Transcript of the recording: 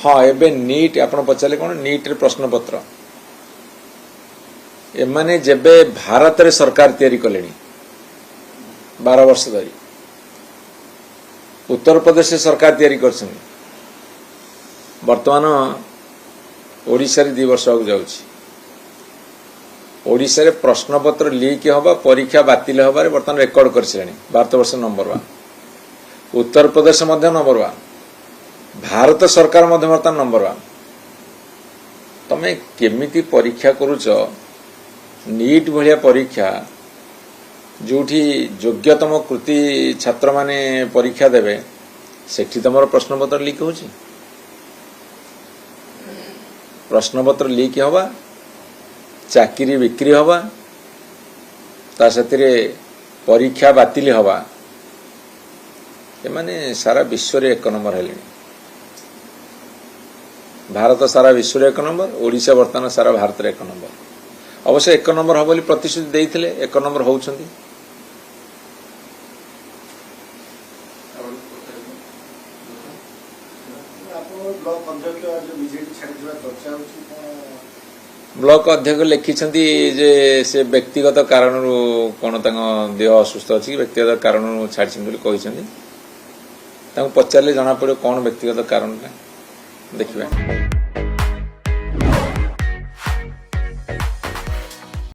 हाँ एबे नीट आप पचारे कौन नीट रे प्रश्न पत्र एमाने जेबे भारत रे सरकार तैयारी कले 12 वर्ष धरी उत्तर प्रदेश सरकार तैयारी कर वर्तमान ओडिशा रे 2 वर्ष आगे जाउछि ओडिशा रे प्रश्न पत्र लीक हवा परीक्षा बातिल हबारे वर्तमान रेकर्ड कर भारत वर्ष नंबर 1 उत्तर प्रदेश मध्य नंबर 1 भारत सरकार मध्य वर्तमान नंबर 1 तमे केमिति परीक्षा करूच नीट भलिया परीक्षा जोठी योग्यतम कृति छात्र माने परीक्षा देवे सेठी तमर प्रश्न पत्र लीक होची प्रश्न पत्र लीक हवा चाकरी बिक्री हवा ता साथी परीक्षा बातिल हवा एमाने सारा विश्व रे 1 नंबर हेले भारत सारा विश्व रे 1 नंबर ओडिशा वर्तमान सारा भारत रे 1 नंबर अवश्य 1 नंबर हम प्रतिश्रुति देइथिले 1 नंबर होउछंती ब्लॉक अध्यक्ष लिखिछंती जे से व्यक्तिगत कारण कोन तांग देह असुस्थ अछि व्यक्तिगत कारण छाड़छन बोली कहिछंती तांग पचारले जाना पड़े कोन व्यक्तिगत कारण देखिबा।